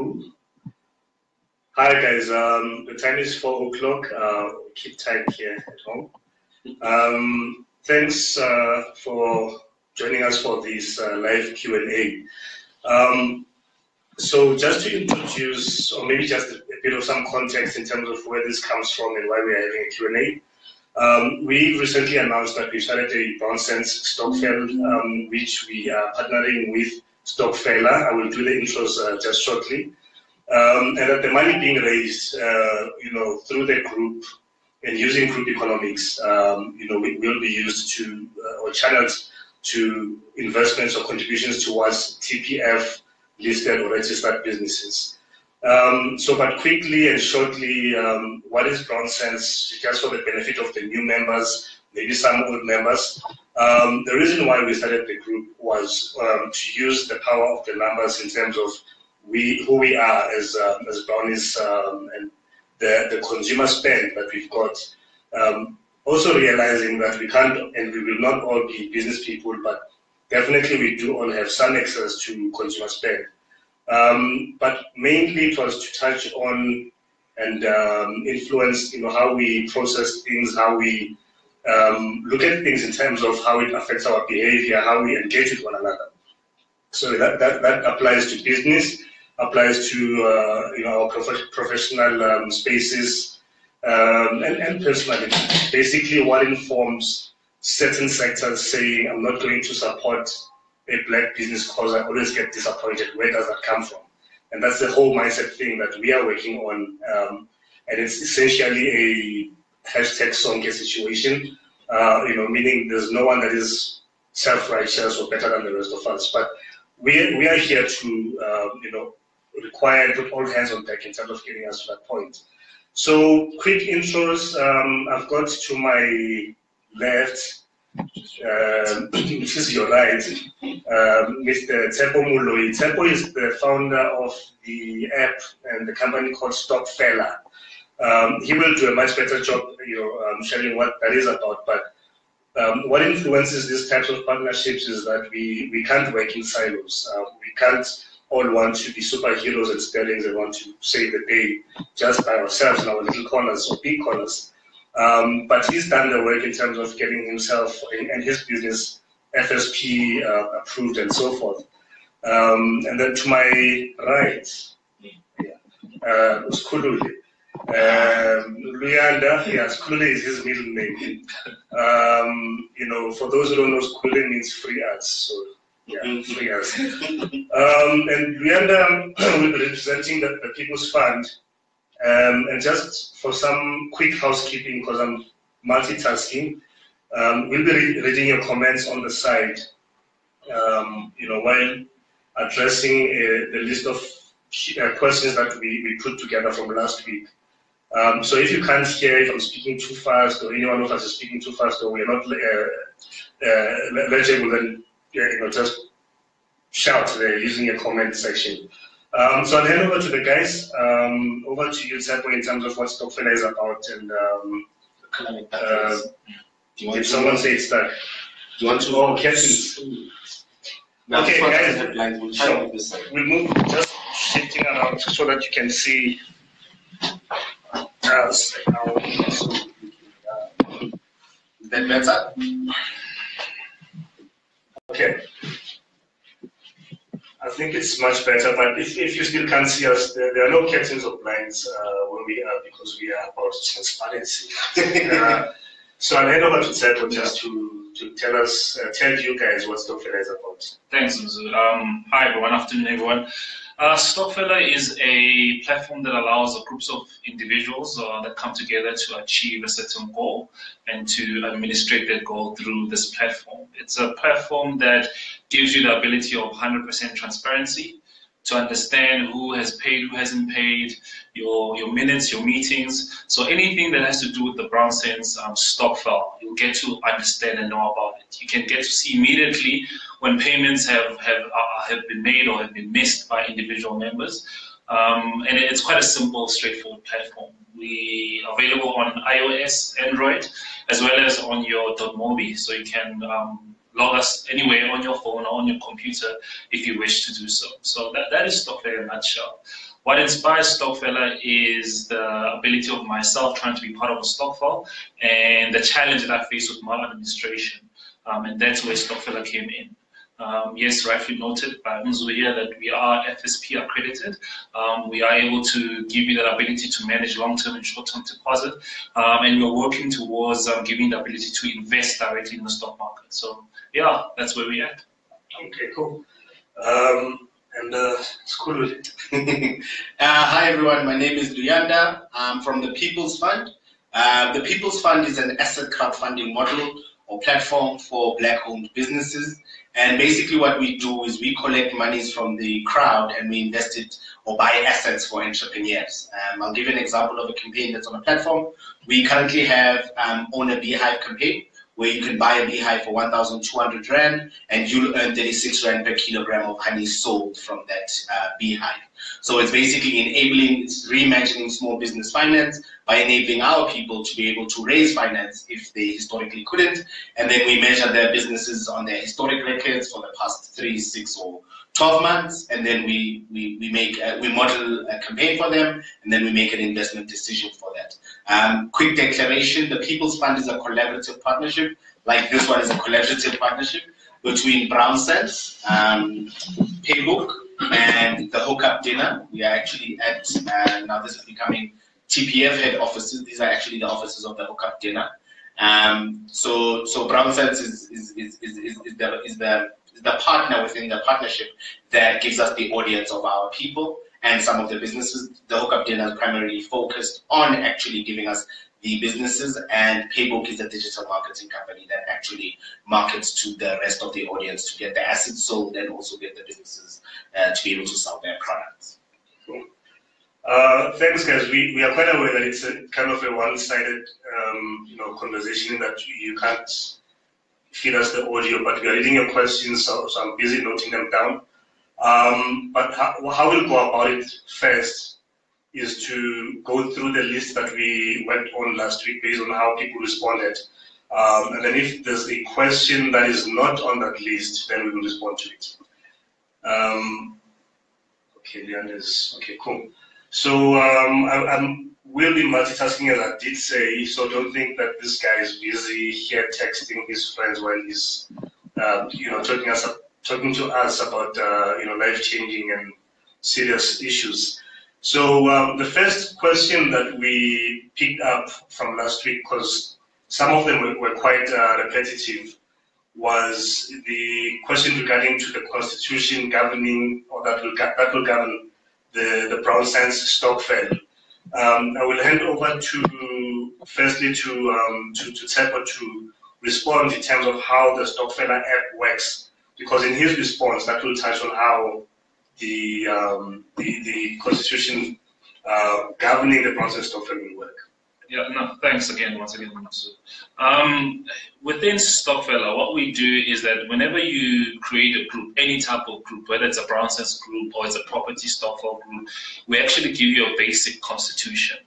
go. Hi guys, the time is 4 o'clock. Keep tight here at home. Thanks for joining us for this live Q&A. So just to introduce, or maybe just a bit of some context in terms of where this comes from and why we're having a Q&A. We recently announced that we started a Brownsense Stokvel, which we are partnering with Stokveler. I will do the intros just shortly. And that the money being raised, through the group and using group economics, will be used to or channeled to investments or contributions towards TPF listed or registered businesses. But quickly and shortly, what is Brownsense? Just for the benefit of the new members, maybe some old members. The reason why we started the group was to use the power of the numbers in terms of who we are as Brownies and the consumer spend that we've got. Also realizing that we can't and we will not all be business people, but definitely we do all have some access to consumer spend. But mainly it was to touch on and influence, how we process things, how we look at things in terms of how it affects our behavior, how we engage with one another. So that applies to business, applies to our professional spaces, and personally. Basically, what informs certain sectors saying, I'm not going to support a black business because I always get disappointed. Where does that come from? And that's the whole mindset thing that we are working on. And it's essentially a hashtag Sonke situation, meaning there's no one that is self-righteous or better than the rest of us. But we are here to, require and put all hands on deck in terms of getting us to that point. So quick intros. I've got to my left, which is your right, Mr. Tsepo Muloi. Tsepo is the founder of the app and the company called Stokveler. He will do a much better job, sharing what that is about. But what influences these types of partnerships is that we can't work in silos. We can't all want to be superheroes and sterlings and want to save the day just by ourselves in our little corners or big corners. But he's done the work in terms of getting himself and his business FSP approved and so forth. And then to my right, Skhulule. Luyanda, Skhulule is his middle name. For those who don't know, Skhulule means free arts. So, free arts. And Luyanda will be representing the People's Fund. And just for some quick housekeeping, because I'm multitasking, we'll be reading your comments on the side, while addressing the list of questions that we put together from last week. So if you can't hear, if I'm speaking too fast, or anyone of us is speaking too fast, or we're not legible, then just shout there using your comment section. So I'll hand over to the guys. Over to you, Tsepo, in terms of what Stokveler is about, and if someone says stuck. Do you want to? Oh, Captains. Okay, guys. We'll move, just shifting around so that you can see us. Is that better? Okay. I think it's much better, but if you still can't see us, there are no curtains or blinds where we are, because we are about transparency. So I'll hand over to Tsepo just to tell you guys what Stokveler is about. Thanks, Mzu. Hi everyone, afternoon everyone. Stokveler is a platform that allows groups of individuals that come together to achieve a certain goal and to administrate that goal through this platform. It's a platform that gives you the ability of 100% transparency to understand who has paid, who hasn't paid, your minutes, your meetings. So anything that has to do with the Brownsense Stokvel, you'll get to understand and know about it. You can get to see immediately when payments have been made or have been missed by individual members. And it's quite a simple, straightforward platform. We are available on iOS, Android, as well as on your .mobi, so you can log us anywhere on your phone or on your computer if you wish to do so. So that is Stokfella in a nutshell. What inspires Stokfella is the ability of myself trying to be part of a stokvel and the challenge that I face with maladministration. And that's where Stokfella came in. Yes, rightly noted by Mzu here that we are FSP accredited. We are able to give you that ability to manage long-term and short-term deposit, and we're working towards giving the ability to invest directly in the stock market. So yeah, that's where we're at. Okay, cool. It's cool. Hi everyone, my name is Luyanda. I'm from the People's Fund. The People's Fund is an asset crowdfunding model or platform for Black-owned businesses. And basically what we do is we collect monies from the crowd and we invest it or buy assets for entrepreneurs. I'll give you an example of a campaign that's on the platform. We currently have Own a Beehive campaign, where you can buy a beehive for 1,200 Rand and you'll earn 36 Rand per kilogram of honey sold from that beehive. So it's basically it's reimagining small business finance by enabling our people to be able to raise finance if they historically couldn't. And then we measure their businesses on their historic records for the past 3, 6, or 12 months, and then we model a campaign for them, and then we make an investment decision for that. Quick declaration: the People's Fund is a collaborative partnership, like this one is a collaborative partnership between Brownsense, Paybook, and the Hookup Dinner. We are actually at now this is becoming TPF head offices. These are actually the offices of the Hookup Dinner. So Brownsense is the partner within the partnership that gives us the audience of our people and some of the businesses. The Hookup Dinner is primarily focused on actually giving us the businesses, and Paybook is a digital marketing company that actually markets to the rest of the audience to get the assets sold and also get the businesses to be able to sell their products. Cool. Thanks, guys. We are quite aware that it's a kind of a one-sided conversation that you can't feed us the audio, but we are reading your questions, so I'm busy noting them down. But how we'll go about it first is to go through the list that we went on last week based on how people responded. And then if there's a question that is not on that list, then we will respond to it. Okay, Leander's, okay, cool. So I will be multitasking as I did say, so don't think that this guy is busy here texting his friends while he's talking to us about life-changing and serious issues. So the first question that we picked up from last week, because some of them were quite repetitive, was the question regarding to the constitution governing, or that will govern the Brownsense stokvel. I will hand over firstly to Tsepo to respond in terms of how the Stokfella app works, because in his response that will touch on how the constitution governing the Brownsense stokvel will work. Yeah, no, thanks again, once again, Mzu. Within Stokfella, what we do is that whenever you create a group, any type of group, whether it's a Brownsense group or it's a property stokvel group, we actually give you a basic constitution.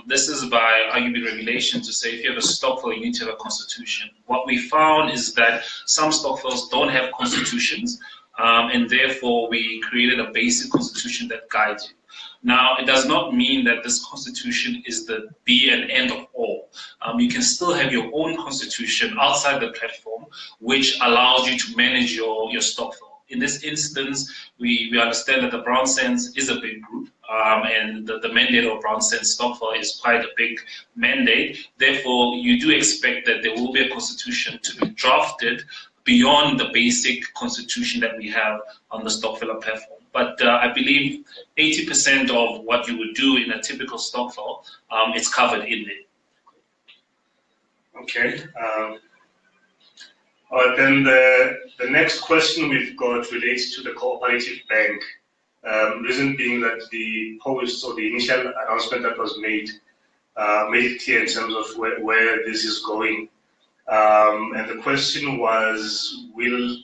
This is by arguably regulation to say if you have a stokvel, you need to have a constitution. What we found is that some stokvels don't have constitutions, and therefore we created a basic constitution that guides you. Now, it does not mean that this constitution is the be and end of all. You can still have your own constitution outside the platform, which allows you to manage your stokvel. In this instance, we understand that the Brownsense is a big group, and the mandate of Brownsense stokvel is quite a big mandate. Therefore, you do expect that there will be a constitution to be drafted beyond the basic constitution that we have on the Stokfella platform. But I believe 80% of what you would do in a typical stokvel is covered in there. Okay. All right, then the next question we've got relates to the cooperative bank. Reason being that the post or the initial announcement that was made it clear in terms of where this is going. And the question was, whether,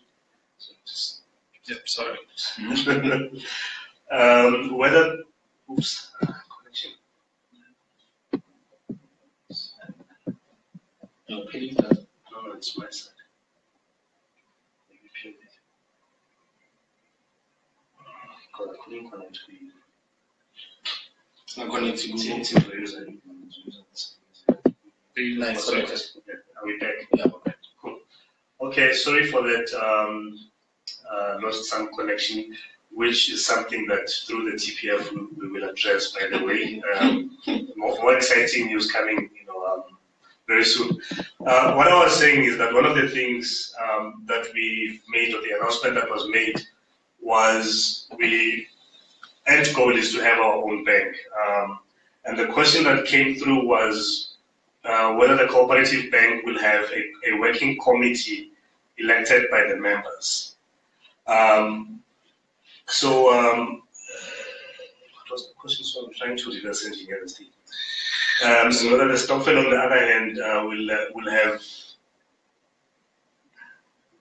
oops, connection. No, it's my side. It's not connected to Google. Nice. Are we back? Yeah, okay. Cool. Okay, sorry for that. Lost some connection, which is something that through the TPF we will address. By the way, more exciting news coming, very soon. What I was saying is that one of the things that we made, or the announcement that was made, was we end goal is to have our own bank. And the question that came through was whether the cooperative bank will have a working committee elected by the members. What was the question? So I'm trying to reverse engineer this thing. So whether the Stokvel, on the other hand, will have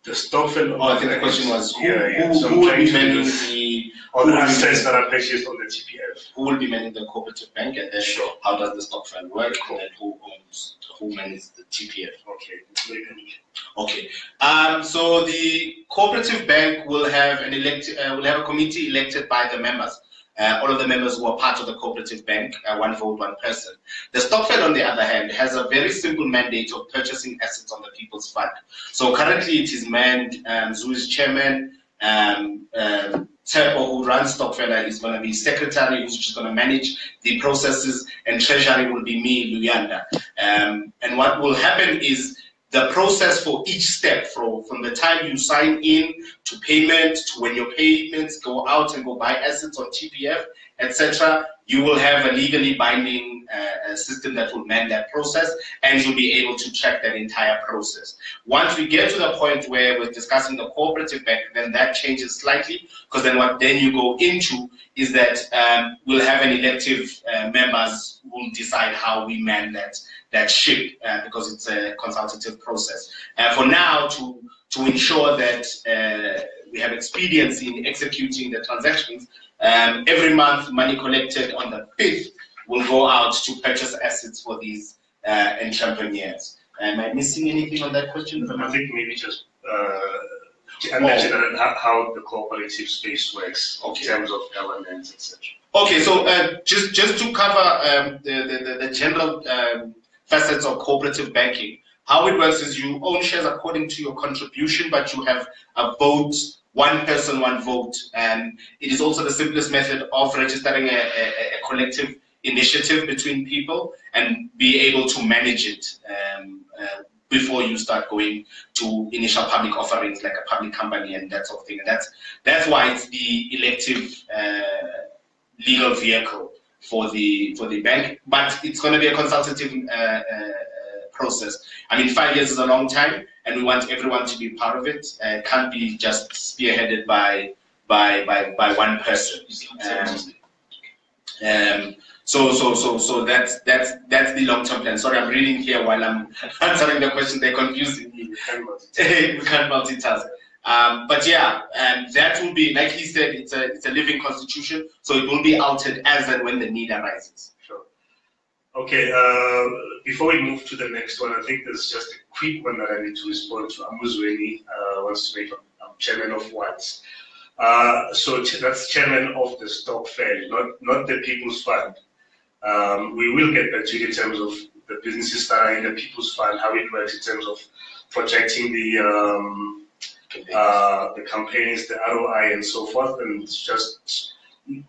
the Stokvel. I think the question was who will be managing the assets that are purchased on the TPF? Who will be managing the cooperative bank, and then sure. How does the Stokvel work, and then who manages the TPF? Okay. Okay. So the cooperative bank will have a committee elected by the members. All of the members who are part of the cooperative bank, one vote, one person. The Stokvel, on the other hand, has a very simple mandate of purchasing assets on the People's Fund. So currently it is manned, Zu is chairman, Tepo, who runs Stokvel, is going to be secretary, who's just going to manage the processes, and treasury will be me, Luyanda. And what will happen is the process for each step, from the time you sign in to payment, to when your payments go out and go buy assets on TPF, etc., you will have a legally binding system that will man that process, and you'll be able to track that entire process. Once we get to the point where we're discussing the cooperative bank, then that changes slightly, because then you go into is that we'll have an elective members who will decide how we man that ship, because it's a consultative process. For now, to ensure that we have expediency in executing the transactions, every month money collected on the 5th will go out to purchase assets for these entrepreneurs. Am I missing anything on that question? I think maybe just mention how the cooperative space works in terms of governance, etc. Okay, so just to cover the general facets of cooperative banking, how it works is you own shares according to your contribution, but you have a vote, one person, one vote. And it is also the simplest method of registering a collective initiative between people and be able to manage it before you start going to initial public offerings like a public company and that sort of thing. And that's why it's the elective legal vehicle for the bank, but it's going to be a consultative process. I mean, 5 years is a long time, and we want everyone to be part of it. It can't be just spearheaded by one person. So that's the long-term plan. Sorry, I'm reading here while I'm answering the question. They're confusing me. We can't multitask. But yeah, that will be, like he said, it's a living constitution, so it will be altered as and when the need arises. Sure. Okay, before we move to the next one, I think there's just a quick one that I need to respond to. Amuzweni wants to make I'm chairman of what? So that's chairman of the Stokvel, not the People's Fund. We will get back to you in terms of the businesses that are in the People's Fund, how it works in terms of projecting the campaigns, the ROI, and so forth, and it's just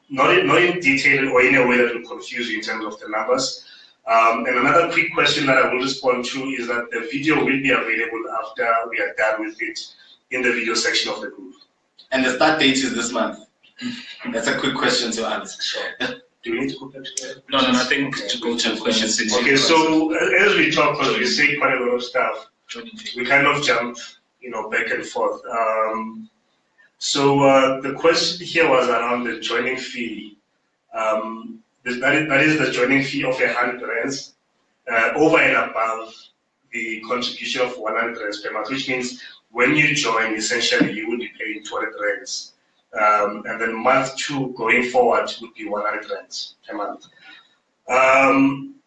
not in detail or in a way that will confuse you in terms of the numbers. And another quick question that I will respond to is that the video will be available after we are done with it in the video section of the group. And the start date is this month. That's a quick question to answer. Sure. Do we need to go back to that? No, I think to go to question 6. Okay, so as we talk, because we say quite a lot of stuff, we kind of jump, back and forth. So the question here was around the joining fee. That is the joining fee of 100 rands over and above the contribution of 100 rands per month, which means when you join, essentially you will be paying 200 rands. And then month 2 going forward would be 100 rands per month.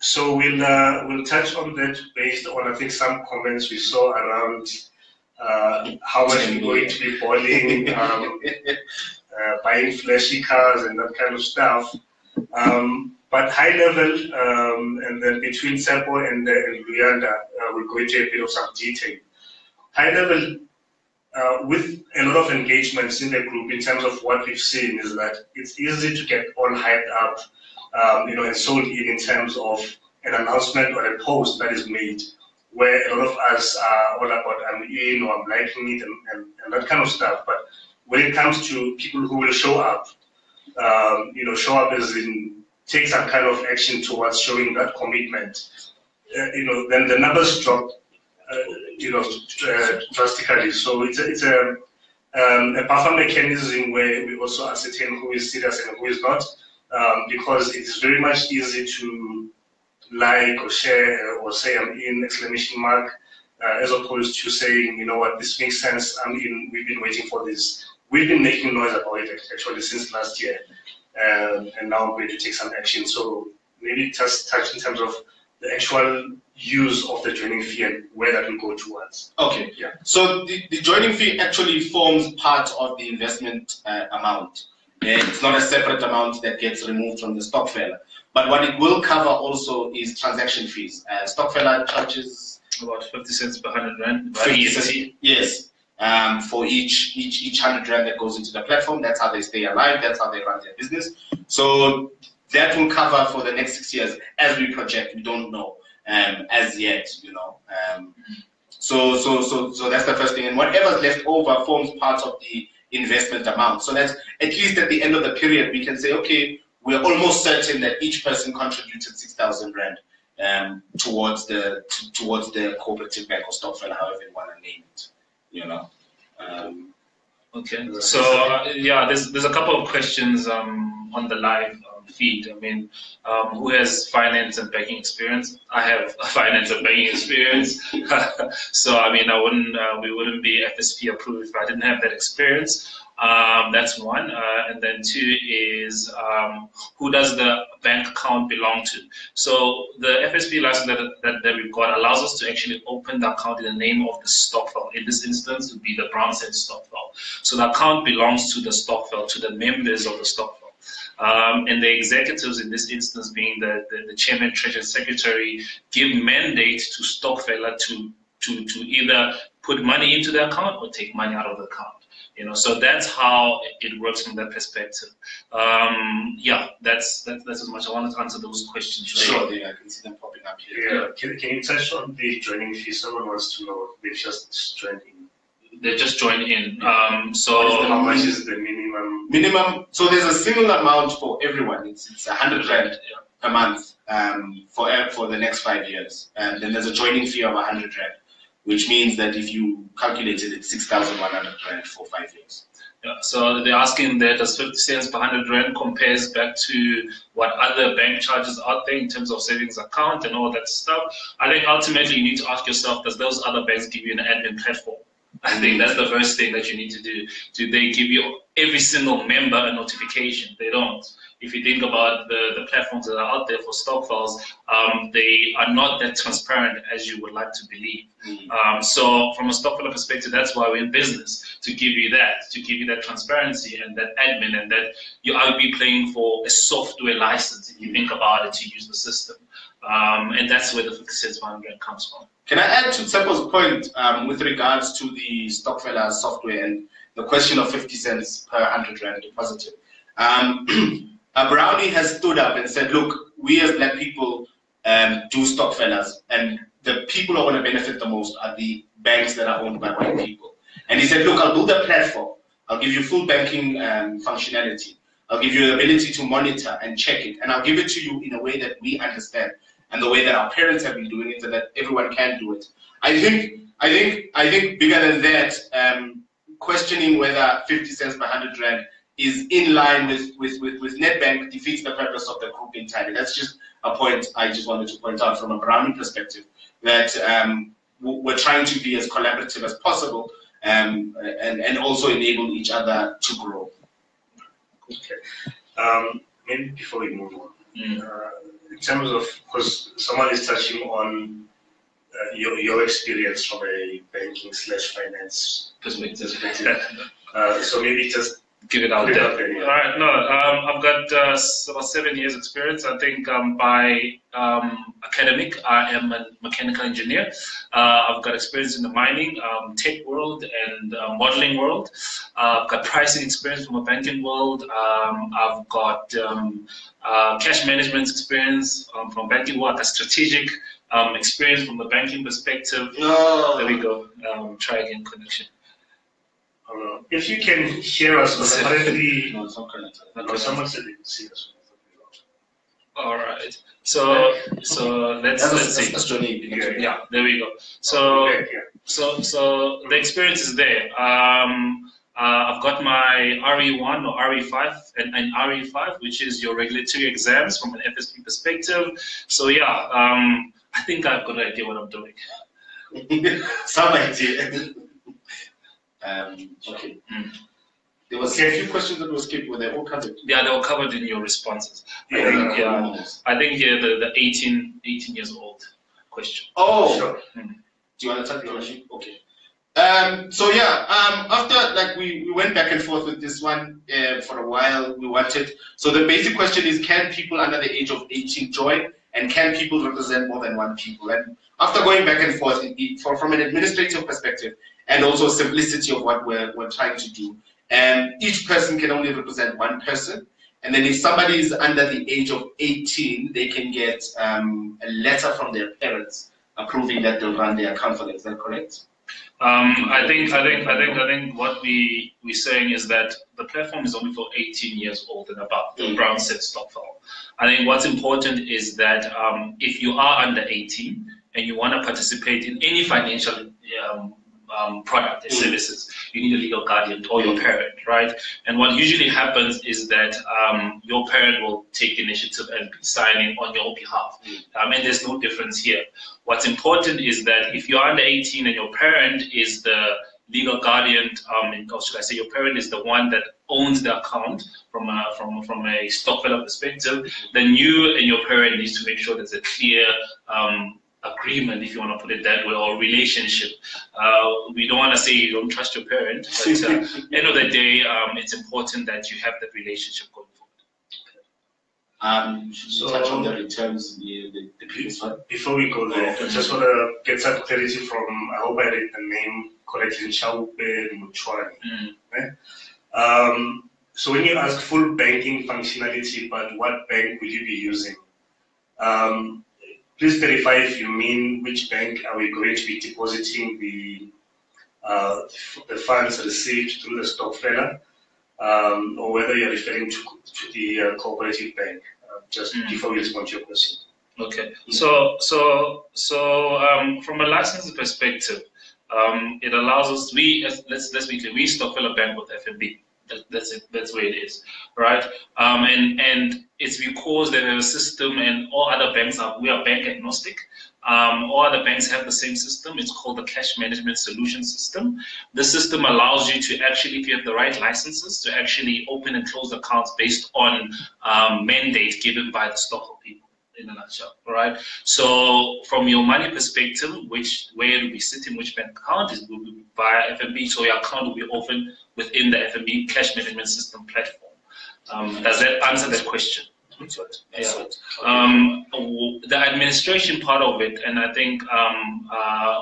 So we'll touch on that based on, I think, some comments we saw around how much we're going to be boiling, buying flashy cars and that kind of stuff. But high level, and then between Sepo and Luyanda, we'll go into a bit of some detail. High level, with a lot of engagements in the group in terms of what we've seen is that it's easy to get all hyped up, and sold in terms of an announcement or a post that is made, where a lot of us are all about I'm in or I'm liking it and that kind of stuff. But when it comes to people who will show up, show up as in take some kind of action towards showing that commitment, then the numbers drop, drastically. So it's a buffer mechanism where we also ascertain who is serious and who is not, because it is very much easy to like or share or say I'm in exclamation mark, as opposed to saying, you know what, this makes sense, I'm in, we've been waiting for this. We've been making noise about it actually since last year, and now I'm going to take some action. So maybe just touch in terms of the actual use of the joining fee and where that will go towards. Okay. Yeah. So the joining fee actually forms part of the investment amount. It's not a separate amount that gets removed from the Stokvel. But what it will cover also is transaction fees. Stokvel charges about 50 cents per 100 rand. 50 cents, yes. For each 100 rand that goes into the platform. That's how they stay alive. That's how they run their business. So that will cover for the next 6 years as we project. We don't know as yet, So that's the first thing. And whatever's left over forms part of the investment amount. So that at least at the end of the period, we can say, okay, we're almost certain that each person contributed 6,000 rand towards the cooperative bank or Stokvel, however you want to name it. Okay. So there's a couple of questions on the live feed. I mean, who has finance and banking experience? I have finance and banking experience. So I mean, we wouldn't be FSP approved if I didn't have that experience. That's one. And then two is who does the bank account belong to? So the FSP license that we've got allows us to actually open the account in the name of the Stokvel. In this instance, it would be the Brownsense Stokvel. So the account belongs to the Stokvel, to the members of the Stokvel. And the executives in this instance, being the chairman, treasurer, secretary, give mandate to Stokvel to either put money into the account or take money out of the account. So that's how it works from that perspective. That's as much. I wanted to answer those questions. Sure, I can see them popping up here. Yeah. Can you touch on the joining fee? Someone wants to know. They just joined in. They just joined in. So how much is the minimum? Minimum. So there's a similar amount for everyone. It's 100 rand per month for the next 5 years, and then there's a joining fee of 100 rand. Which means that if you calculate it, it's 6,100 rand for 5 years. Yeah, so they're asking that as 50 cents per 100 rand compares back to what other bank charges out there in terms of savings account and all that stuff. I think ultimately you need to ask yourself, does those other banks give you an admin platform? I think that's the first thing that you need to do. Do they give you every single member a notification? They don't. If you think about the platforms that are out there for Stokvels, they are not that transparent as you would like to believe. So from a Stokvel perspective, that's why we're in business, to give you that transparency and that admin, and that I'll be paying for a software license, if you think about it, to use the system. And that's where the 50 cents per 100 comes from. Can I add to Tsepo's point with regards to the Stokvel software and the question of 50 cents per 100 rand deposited? Brownie has stood up and said, look, we as black people do Stokvelas, and the people who are going to benefit the most are the banks that are owned by white people. And he said, look, I'll build a platform. I'll give you full banking functionality. I'll give you the ability to monitor and check it. And I'll give it to you in a way that we understand, and the way that our parents have been doing it, and that everyone can do it. I think bigger than that, questioning whether 50 cents per 100 rand is in line with Nedbank defeats the purpose of the group entirely. That's just a point I just wanted to point out from a Browning perspective, that we're trying to be as collaborative as possible, and also enable each other to grow. Okay. Maybe before we move on, in terms of, because someone is touching on your experience from a banking/finance perspective, so maybe just give it out Put it there. out there, yeah. All right, no, I've got about 7 years experience. I think by academic, I am a mechanical engineer. I've got experience in the mining, tech world and modeling world. I've got pricing experience from a banking world. I've got cash management experience from banking world, a strategic experience from the banking perspective. No. There we go. Try again connection. If you can hear us, because apparently No, it's not connected. someone said they could see us. All right. So let's see. That's Johnny. Yeah, there we go. So Okay, yeah. so the experience is there. I've got my RE1 or RE5 and RE5, which is your regulatory exams from an FSP perspective. So yeah, I think I've got an idea what I'm doing. Some idea. Okay. There was a few questions that were skipped. Were they all covered? Yeah, they were covered in your responses. Yeah. I think the 18 years old question. Oh, Sure. do you want to touch on it? Okay. So yeah, after like we went back and forth with this one for a while. We wanted, so the basic question is, can people under the age of 18 join, and can people represent more than one people? And after going back and forth, from an administrative perspective and also simplicity of what we're trying to do, each person can only represent one person. And then if somebody is under the age of 18, they can get a letter from their parents approving that they'll run their account for them. Is that correct? I think what we're saying is that the platform is only for 18 years old and above, the Brownsense stock file. I think what's important is that if you are under 18 and you want to participate in any financial product and services, you need a legal guardian or your parent, right? And what usually happens is that your parent will take the initiative and be signing on your behalf. And there's no difference here. What's important is that if you're under 18 and your parent is the legal guardian, or should I say your parent is the one that owns the account from a stockfellow perspective, then you and your parent needs to make sure there's a clear agreement, if you want to put it that way, or relationship. We don't want to say you don't trust your parent, but at the end of the day, it's important that you have that relationship going forward. So touch on the returns, the previous one. Before we go there, I just want to get some clarity from, I hope I read the name correctly, Chaupe Muchwani. So when you ask full banking functionality, but what bank will you be using? Please clarify if you mean which bank are we going to be depositing the funds received through the stockfeller, or whether you're referring to the cooperative bank. Just before we respond to your question. Okay. So from a license perspective, it allows us. Let's be clear. We stockfeller bank with FNB. That's it. That's where it is, right? And it's because they have a system, and all other banks we are bank agnostic. All other banks have the same system. It's called the Cash Management Solution System. The system allows you to actually, if you have the right licenses, to actually open and close accounts based on mandate given by the stockholder people, in a nutshell, right? So from your money perspective, where it will be sitting, which bank account is will be via FNB, so your account will be open within the FNB Cash Management System platform. Does that answer that question? Yeah. The administration part of it, and I think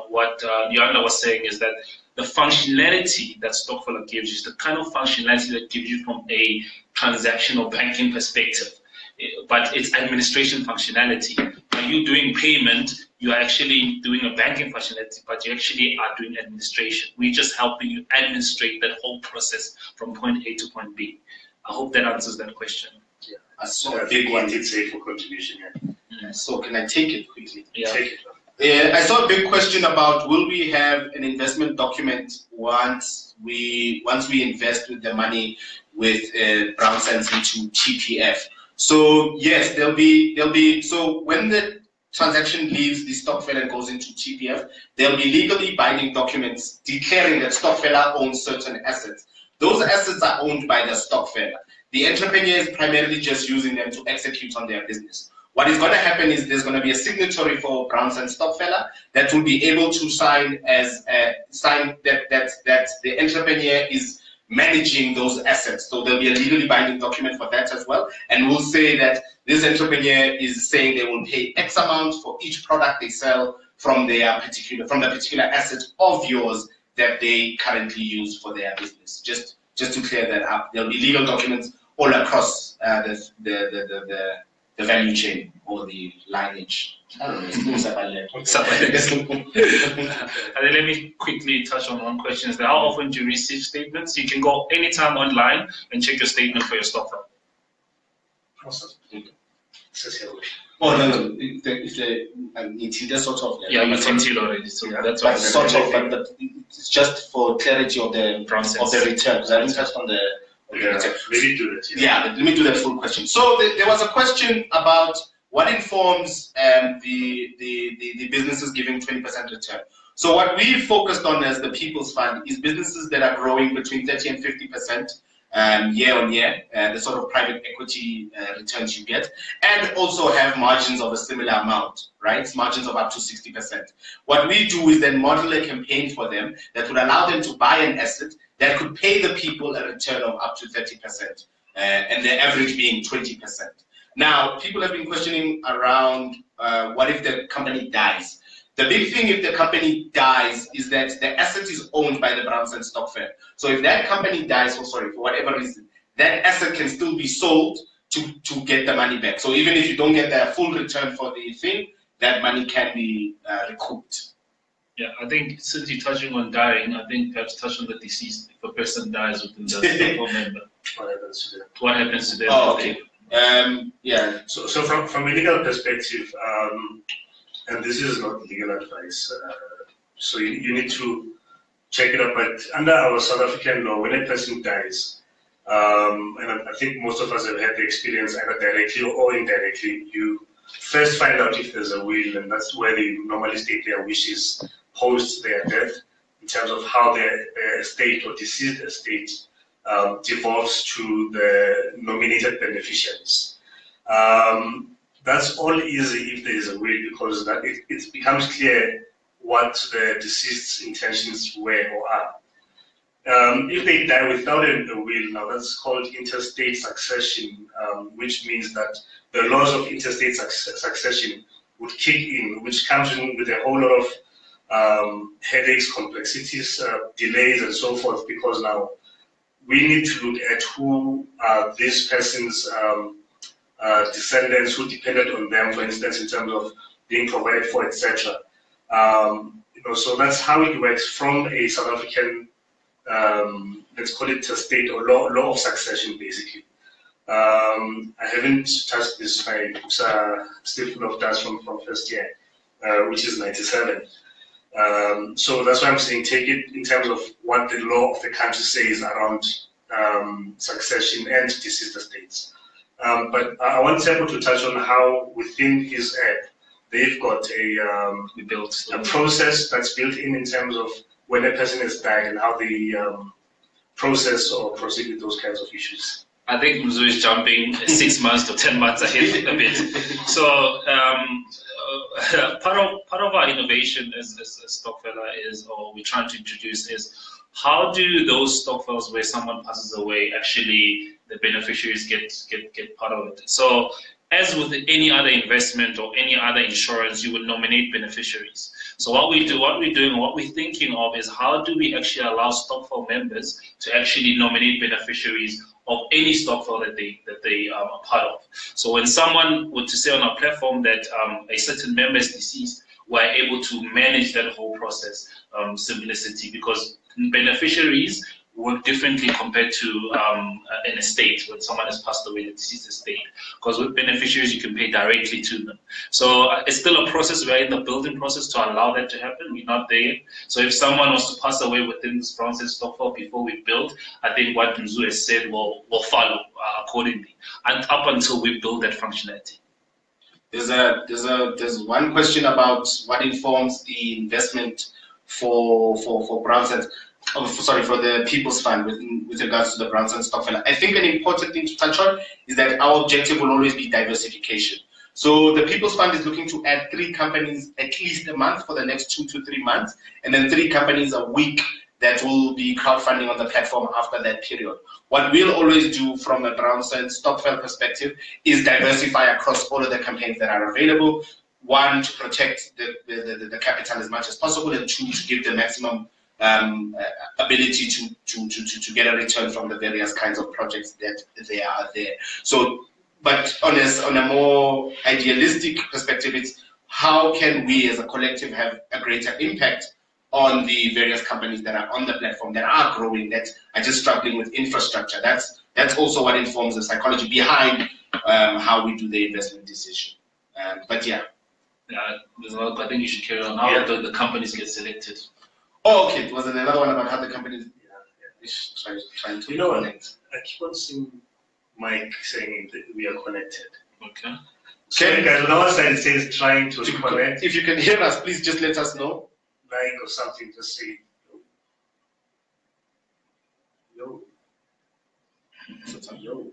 what Yolanda was saying is that the functionality that Stockfeller gives you is the kind of functionality that gives you from a transactional banking perspective, but it's administration functionality. When you're doing payment, you're actually doing a banking functionality, but you actually are doing administration. We're just helping you administrate that whole process from point A to point B. I hope that answers that question. Yeah. I saw a big one. Did say for contribution. Yeah. So can I take it quickly? Yeah. Take it. I saw a big question about, will we have an investment document once we invest with the money with Brownsense into TPF? So yes, there'll be. So when the transaction leaves the stockfeller and goes into TPF, there'll be legally binding documents declaring that stockfeller owns certain assets. Those assets are owned by the stockfeller. The entrepreneur is primarily just using them to execute on their business. What is going to happen is there's going to be a signatory for Brownsense stockfeller that will be able to sign that the entrepreneur is managing those assets. So there'll be a legally binding document for that as well. And we'll say that this entrepreneur is saying they will pay X amount for each product they sell from the particular asset of yours that they currently use for their business. Just to clear that up, there'll be legal documents all across the value chain or the lineage. I don't know. And then let me quickly touch on one question. Is that how often do you receive statements? You can go anytime online and check your statement for your stock fund. Awesome. Oh no, it's sort of. Yeah, you until already, so yeah, that's but sort of, but it's just for clarity of the return. Because I didn't touch on the return. Maybe do it. Yeah, let me do that full question. So there was a question about what informs the businesses giving 20% return. So what we focused on as the People's Fund is businesses that are growing between 30 and 50%. Year on year, the sort of private equity returns you get, and also have margins of a similar amount, right? Margins of up to 60%. What we do is then model a campaign for them that would allow them to buy an asset that could pay the people a return of up to 30%, and the average being 20%. Now, people have been questioning around what if the company dies? The big thing if the company dies is that the asset is owned by the Brownsense stock firm. So if that company dies, for whatever reason, that asset can still be sold to get the money back. So even if you don't get the full return for the thing, that money can be recouped. Yeah, I think since you're touching on dying, I think perhaps touch on the deceased. If a person dies within the stock member, what happens to them? Oh, okay. Yeah. So from a legal perspective, and this is not legal advice, so you need to check it out. But under our South African law, when a person dies, and I think most of us have had the experience either directly or indirectly, you first find out if there's a will, and that's where they normally state their wishes post their death in terms of how their estate or deceased estate devolves to the nominated beneficiaries. That's all easy if there is a will, because that it becomes clear what the deceased's intentions were or are. If they die without a will, now that's called interstate succession, which means that the laws of interstate succession would kick in, which comes in with a whole lot of headaches, complexities, delays, and so forth, because now we need to look at who are this person's descendants who depended on them, for instance, in terms of being provided for, etc. So that's how it works from a South African, let's call it a state or law of succession, basically. I haven't touched this file. It's still full of dust from first year, which is 97. So that's why I'm saying take it in terms of what the law of the country says around succession and deceased estates. But I want Tempo to touch on how within his app, they've got a process that's built in terms of when a person has died and how they process or proceed with those kinds of issues. I think Mzu is jumping 6 months to 10 months ahead a bit. So part of our innovation as Stockfeller is, or we're trying to introduce, is how do those stock files where someone passes away actually the beneficiaries get part of it. So as with any other investment or any other insurance, you will nominate beneficiaries. So what we're doing, what we're thinking of is how do we actually allow stockfile members to actually nominate beneficiaries of any stockfile that they are a part of. So when someone were to say on our platform that a certain member is deceased, we're able to manage that whole process, simplicity, because beneficiaries work differently compared to an estate when someone has passed away, the deceased estate. Because with beneficiaries, you can pay directly to them. So it's still a process. We're in the building process to allow that to happen. We're not there yet. So if someone was to pass away within this Brownsense stock file before we build, I think what Mzu has said will follow accordingly, and up until we build that functionality. There's one question about what informs the investment for Brownsense. For the People's Fund with regards to the Brownsense stock file. I think an important thing to touch on is that our objective will always be diversification. So the People's Fund is looking to add 3 companies at least a month for the next 2 to 3 months, and then 3 companies a week that will be crowdfunding on the platform after that period. What we'll always do from a Brownsense Stokvel perspective is diversify across all of the campaigns that are available. One, to protect the capital as much as possible, and two, to give the maximum ability to get a return from the various kinds of projects that they are there. So, but on a more idealistic perspective, it's how can we as a collective have a greater impact on the various companies that are on the platform, that are growing, that are just struggling with infrastructure. That's also what informs the psychology behind how we do the investment decision. But yeah. There's another, I think you should carry on. How the companies get selected. Oh, okay. Was there another one about how the companies trying to connect? I keep on seeing Mike saying that we are connected. Okay. So guys, on our side it says trying to connect. If you can hear us, please just let us know. Like or something, just say no. No.